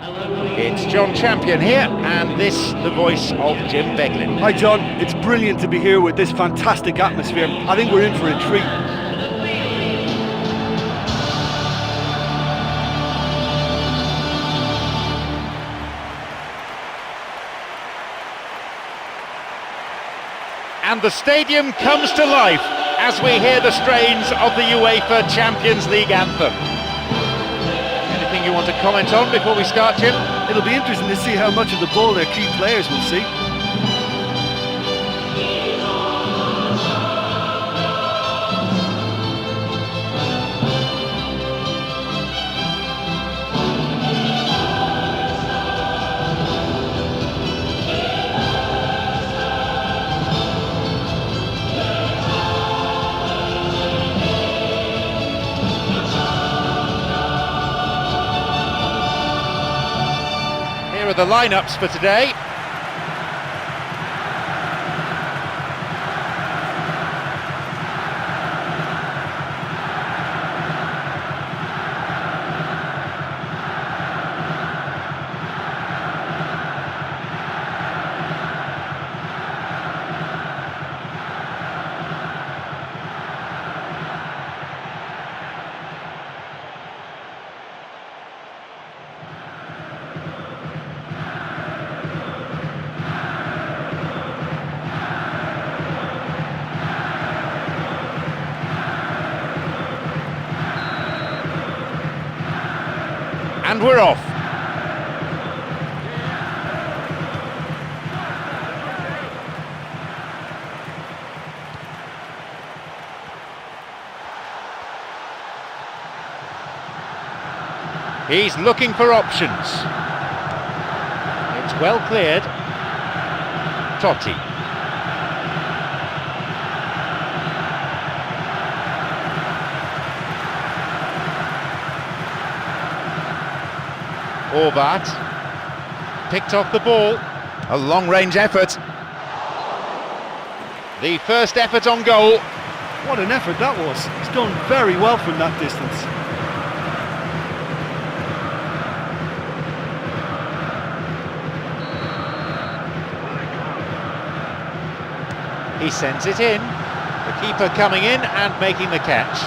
It's John Champion here, and this, the voice of Jim Beglin. Hi John, it's brilliant to be here with this fantastic atmosphere. I think we're in for a treat. And the stadium comes to life as we hear the strains of the UEFA Champions League anthem. Anything you want to comment on before we start, Jim? It'll be interesting to see how much of the ball their key players will see. Here are the lineups for today. And we're off. He's looking for options. It's well cleared. Totti. Orvat picked off the ball. A long-range effort. The first effort on goal. What an effort that was. He's done very well from that distance. He sends it in. The keeper coming in and making the catch.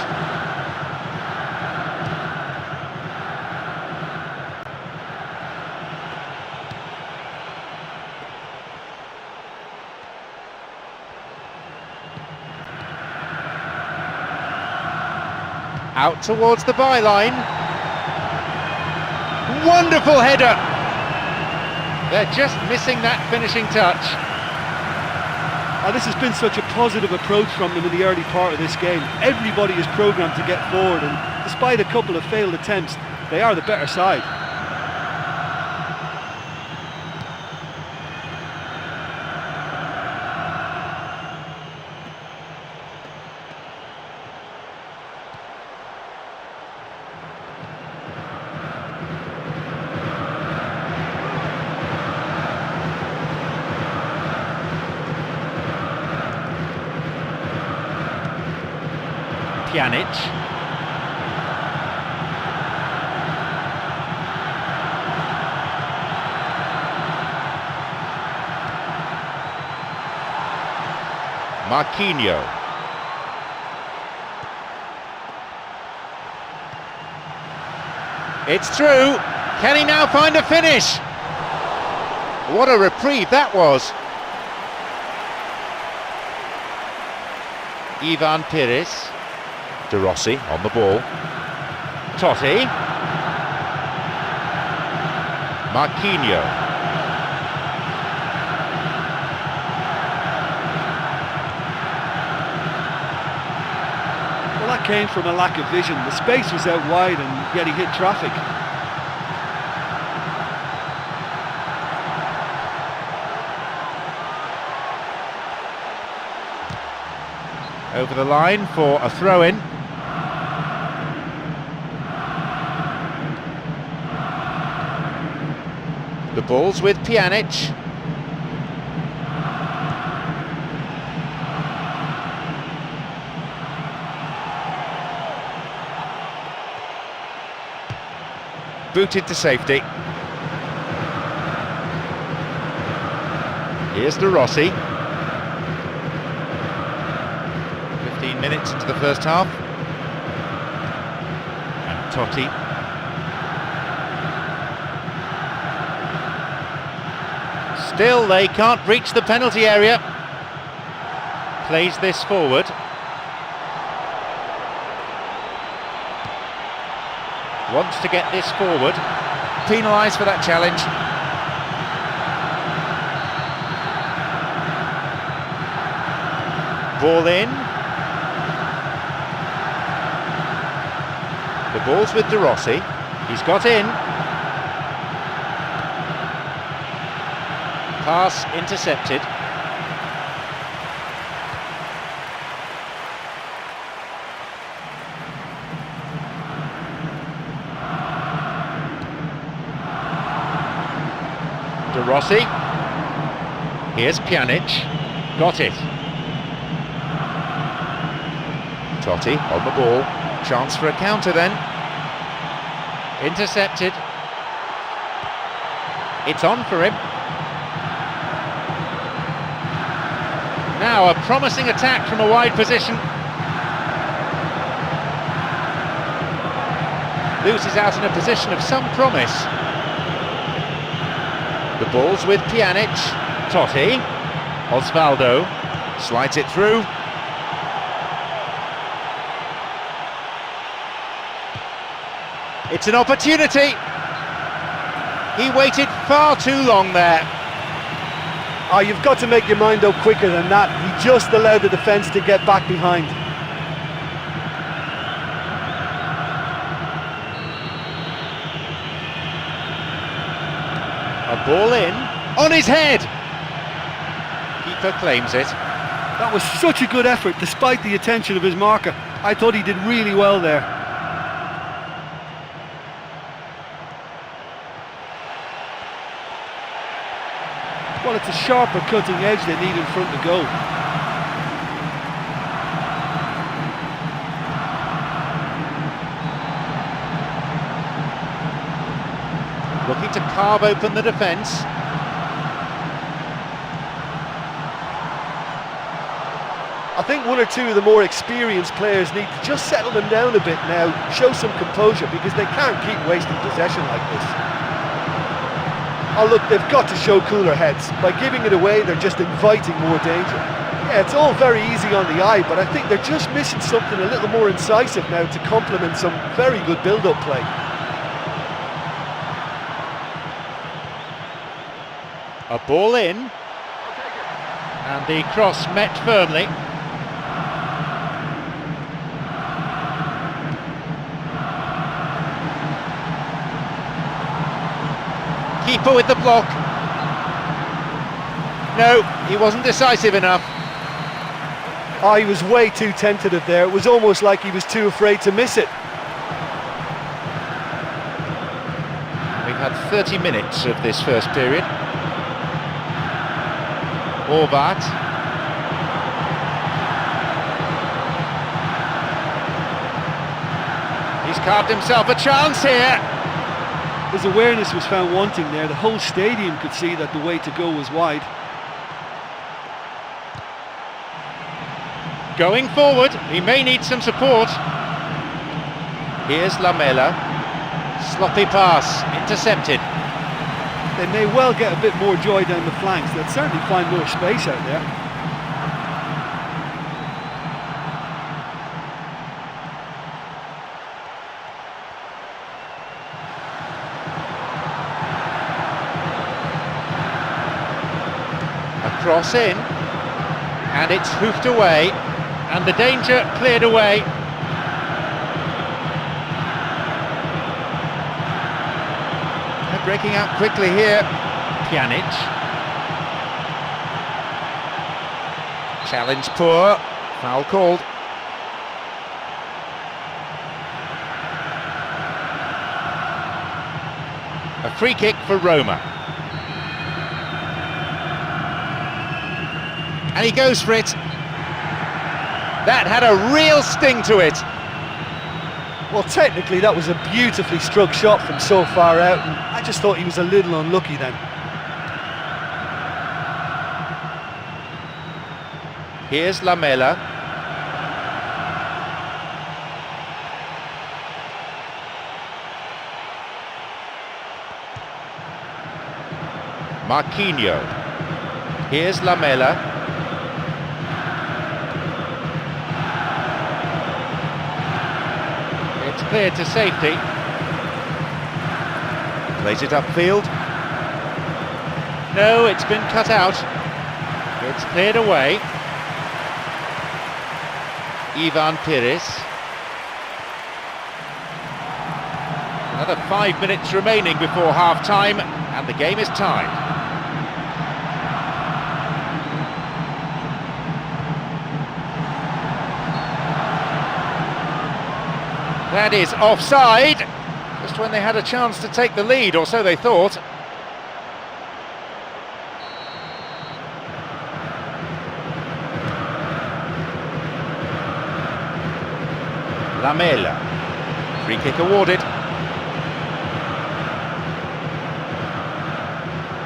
Out towards the byline. Wonderful header! They're just missing that finishing touch. Oh, this has been such a positive approach from them in the early part of this game. Everybody is programmed to get forward, and despite a couple of failed attempts, they are the better side. Pjanic. Marquinhos. It's through. Can he now find a finish? What a reprieve that was. Ivan Pires. De Rossi on the ball. Totti. Marquinhos. Well, that came from a lack of vision. The space was out wide and yet he hit traffic. Over the line for a throw-in. The ball's with Pjanic. Booted to safety. Here's De Rossi. 15 minutes into the first half. And Totti. Still, they can't reach the penalty area. Plays this forward. Wants to get this forward. Penalised for that challenge. Ball in. The ball's with De Rossi. He's got in. Pass intercepted. De Rossi. Here's Pjanic. Got it. Totti on the ball. Chance for a counter then. Intercepted. It's on for him. Now a promising attack from a wide position. Loses out in a position of some promise. The ball's with Pjanic. Totti. Osvaldo slides it through. It's an opportunity. He waited far too long there. Oh, you've got to make your mind up quicker than that. He just allowed the defence to get back behind. A ball in, on his head! Keeper claims it. That was such a good effort, despite the attention of his marker. I thought he did really well there. Well, it's a sharper cutting edge they need in front of goal. Looking to carve open the defence. I think one or two of the more experienced players need to just settle them down a bit now, show some composure, because they can't keep wasting possession like this. Oh look, they've got to show cooler heads. By giving it away, they're just inviting more danger. Yeah, it's all very easy on the eye, but I think they're just missing something a little more incisive now to complement some very good build-up play. A ball in, and the cross met firmly. Keeper with the block. No, he wasn't decisive enough. Oh, he was way too tentative there. It was almost like he was too afraid to miss it. We've had 30 minutes of this first period. Orvat. He's carved himself a chance here. His awareness was found wanting there. The whole stadium could see that the way to go was wide. Going forward, he may need some support. Here's Lamela. Sloppy pass, intercepted. They may well get a bit more joy down the flanks. They'll certainly find more space out there. Cross in, and it's hoofed away, and the danger cleared away. They're breaking out quickly here. Pjanic. Challenge poor, foul called. A free kick for Roma. And he goes for it. That had a real sting to it. Well, technically that was a beautifully struck shot from so far out, and I just thought he was a little unlucky then. Here's Lamela. Marquinhos. Here's Lamela. It's cleared to safety. Plays it upfield. No, it's been cut out. It's cleared away. Ivan Pires. Another 5 minutes remaining before half-time, and the game is tied. That is offside, just when they had a chance to take the lead, or so they thought. Lamela, free kick awarded.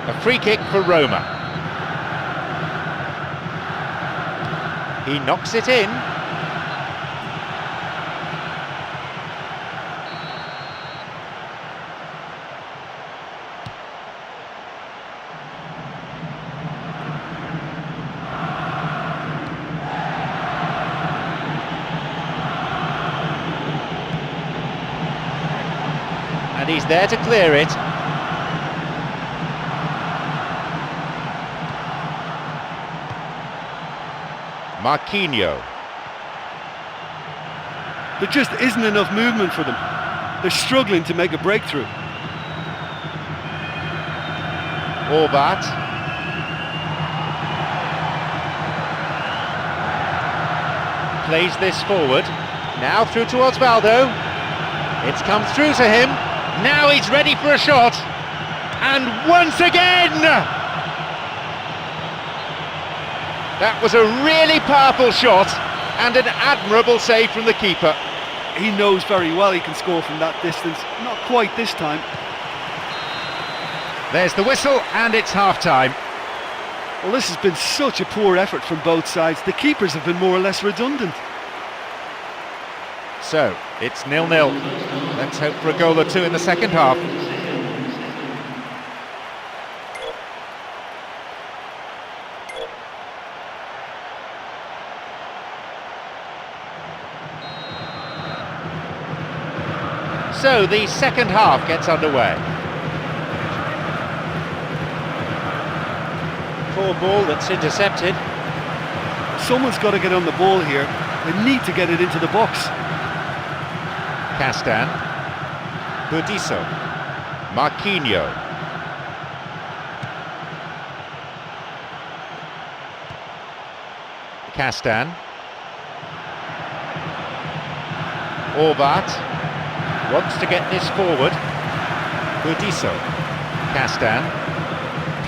A free kick for Roma. He knocks it in. And he's there to clear it. Marquinhos. There just isn't enough movement for them. They're struggling to make a breakthrough. Orbat. Plays this forward. Now through to Osvaldo. It's come through to him. Now he's ready for a shot. And once again! That was a really powerful shot and an admirable save from the keeper. He knows very well he can score from that distance. Not quite this time. There's the whistle and it's half-time. Well, this has been such a poor effort from both sides. The keepers have been more or less redundant. So, it's 0-0. Let's hope for a goal or two in the second half. So, the second half gets underway. Poor ball that's intercepted. Someone's got to get on the ball here. They need to get it into the box. Castan, Budiso, Marquinhos, Castan, Orbat wants to get this forward. Budiso, Castan,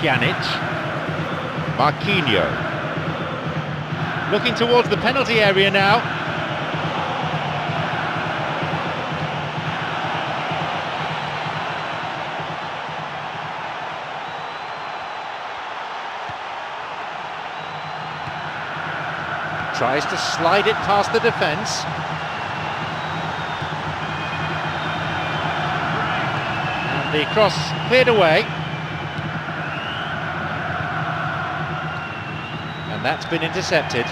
Pjanic, Marquinhos, looking towards the penalty area now. Tries to slide it past the defence. And the cross cleared away. And that's been intercepted.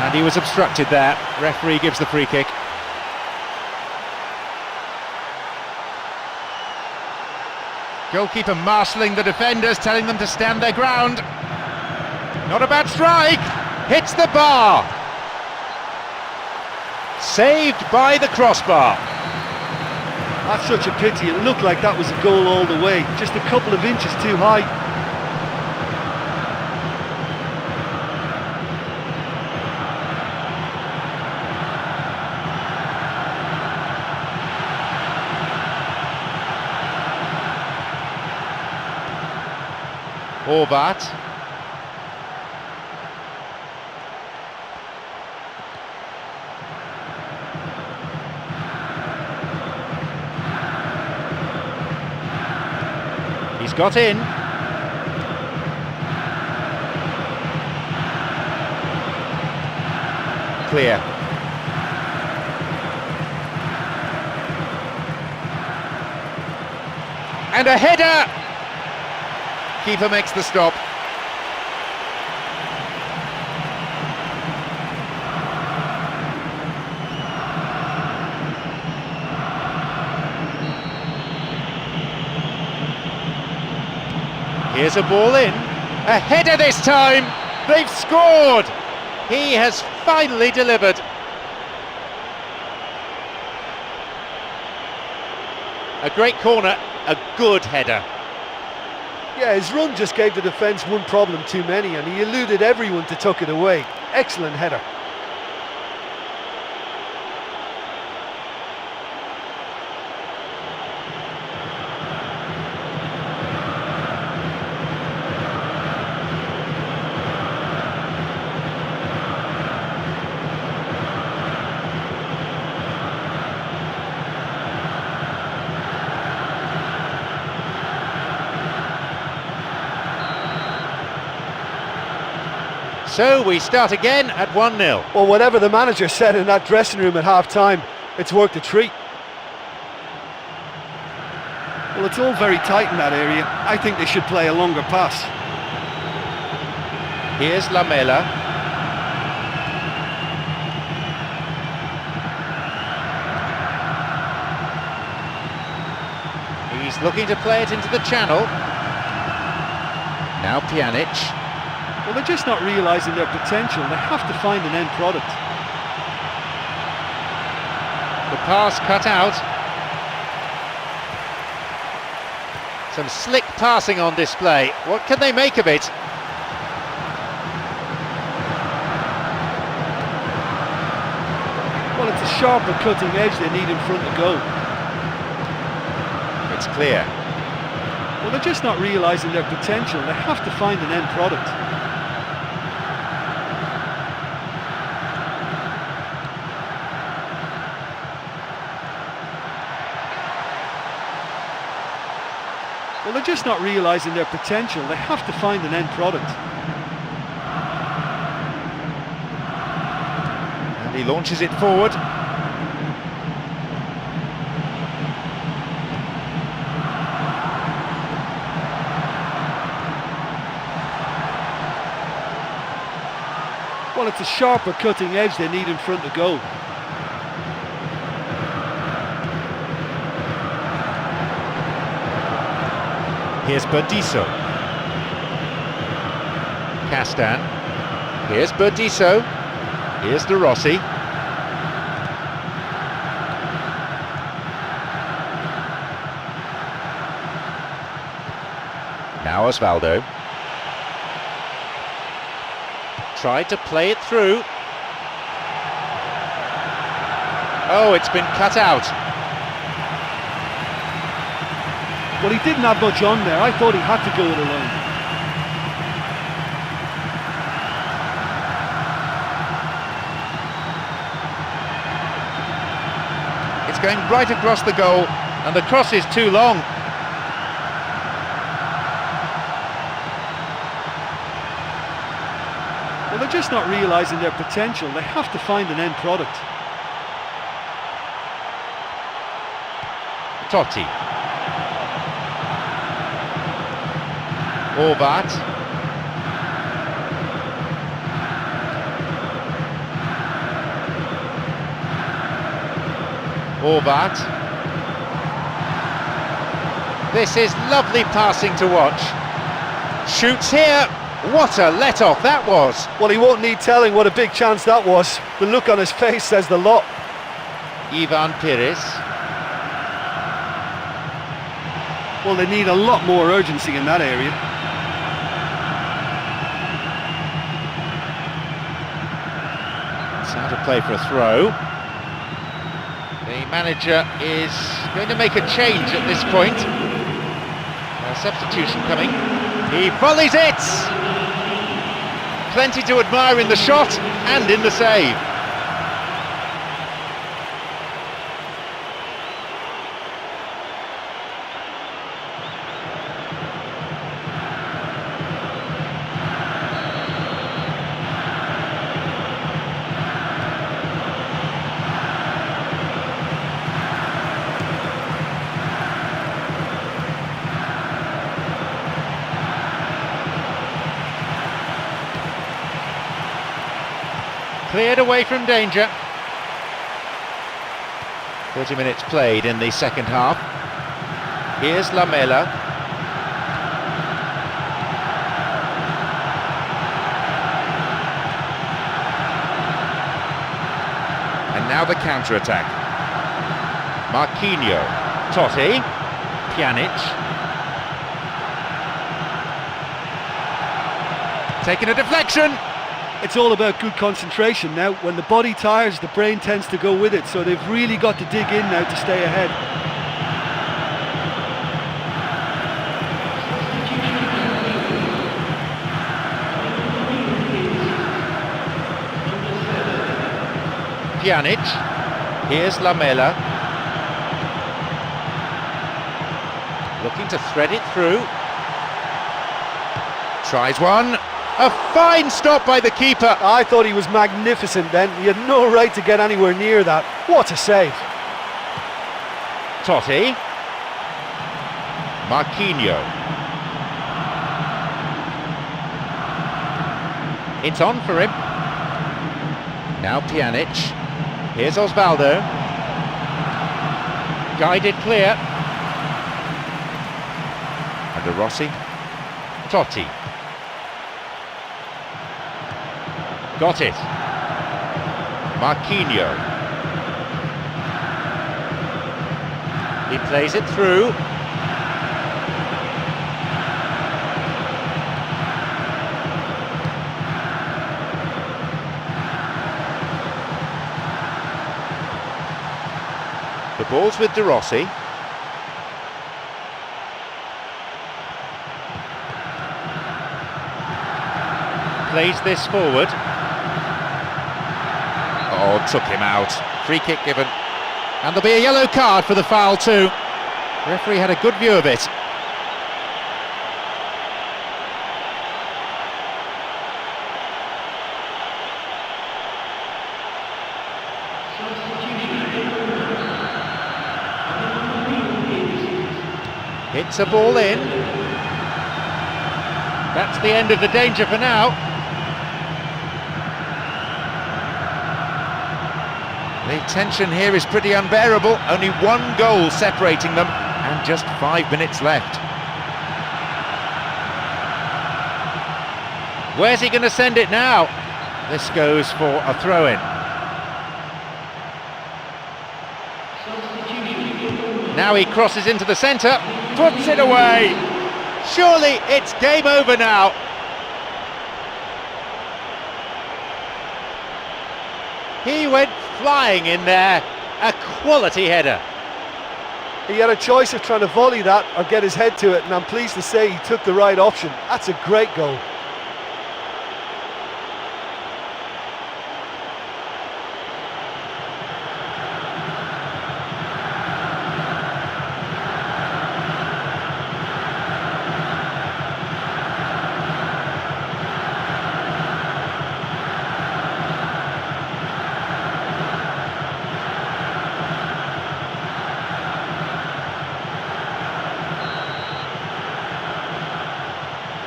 And he was obstructed there. Referee gives the free kick. Goalkeeper marshalling the defenders, telling them to stand their ground. Not a bad strike, hits the bar. Saved by the crossbar. That's such a pity. It looked like that was a goal all the way, just a couple of inches too high. Orbat. He's got in. clear. And a header! Keeper makes the stop. Here's a ball in. A header this time! They've scored! He has finally delivered. A great corner, a good header. Yeah, his run just gave the defence one problem too many, and he eluded everyone to tuck it away. Excellent header. So we start again at 1-0. Well, whatever the manager said in that dressing room at half-time, it's worked a treat. Well, it's all very tight in that area. I think they should play a longer pass. Here's Lamela. He's looking to play it into the channel. Now Pjanic. Well, they're just not realising their potential. They have to find an end product. The pass cut out. Some slick passing on display. What can they make of it? Well, it's a sharper cutting edge they need in front of goal. It's clear. Well, they're just not realising their potential. They have to find an end product. Well, they're just not realising their potential. They have to find an end product. And he launches it forward. Well, it's a sharper cutting edge they need in front of goal. Here's Burdisso. Castan. Here's Burdisso. Here's De Rossi. Now Osvaldo. Tried to play it through. Oh, it's been cut out. Well, he didn't have much on there. I thought he had to go it alone. It's going right across the goal, and the cross is too long. Well, they're just not realising their potential. They have to find an end product. Totti. Orvat. Orvat. This is lovely passing to watch. Shoots here. What a let-off that was. Well, he won't need telling what a big chance that was. The look on his face says the lot. Ivan Pires. Well, they need a lot more urgency in that area. It's out of play for a throw. The manager is going to make a change at this point. A substitution coming. He volleys it! Plenty to admire in the shot and in the save. Cleared away from danger. 30 minutes played in the second half. Here's Lamela. And now the counter-attack. Marquinhos, Totti, Pjanic. Taking a deflection. It's all about good concentration now. When the body tires, the brain tends to go with it, so they've really got to dig in now to stay ahead. Pjanic, here's Lamela. Looking to thread it through. Tries one. A fine stop by the keeper. I thought he was magnificent then. He had no right to get anywhere near that. What a save. Totti. Marquinhos. It's on for him. Now Pjanic. Here's Osvaldo. Guided clear. Under Rossi. Totti. Got it. Marquinhos. He plays it through. The ball's with De Rossi. Plays this forward. Oh, took him out. Free kick given. And there'll be a yellow card for the foul too. The referee had a good view of it. Hits a ball in. That's the end of the danger for now. The tension here is pretty unbearable. Only one goal separating them and just 5 minutes left. Where's he going to send it now? This goes for a throw-in. Now he crosses into the centre, puts it away. Surely it's game over now. He went flying in there, a quality header. He had a choice of trying to volley that or get his head to it, and I'm pleased to say he took the right option. That's a great goal.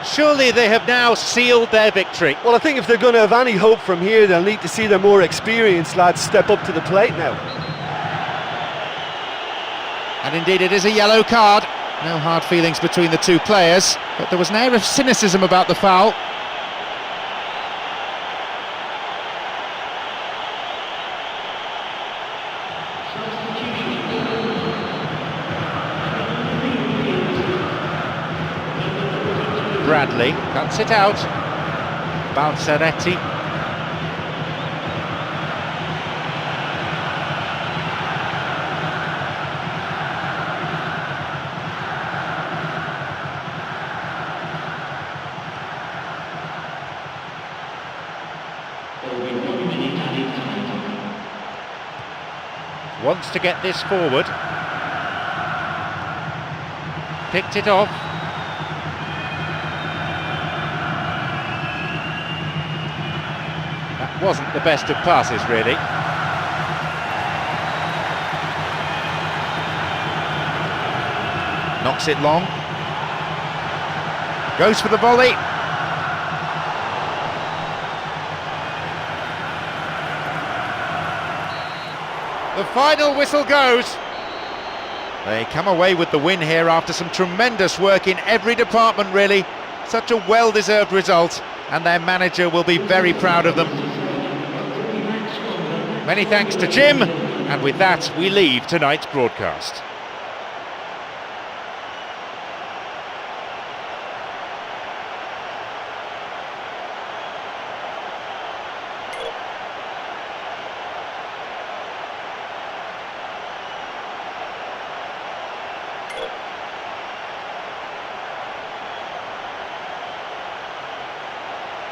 Surely they have now sealed their victory. Well, I think if they're going to have any hope from here, they'll need to see their more experienced lads step up to the plate now. And indeed it is a yellow card. No hard feelings between the two players, but there was an air of cynicism about the foul. Bradley cuts it out. Balzaretti. Wants to get this forward. Picked it off. That wasn't the best of passes, really. Knocks it long. Goes for the volley. The final whistle goes. They come away with the win here after some tremendous work in every department, really. Such a well-deserved result, and their manager will be very proud of them. Many thanks to Jim, and with that we leave tonight's broadcast.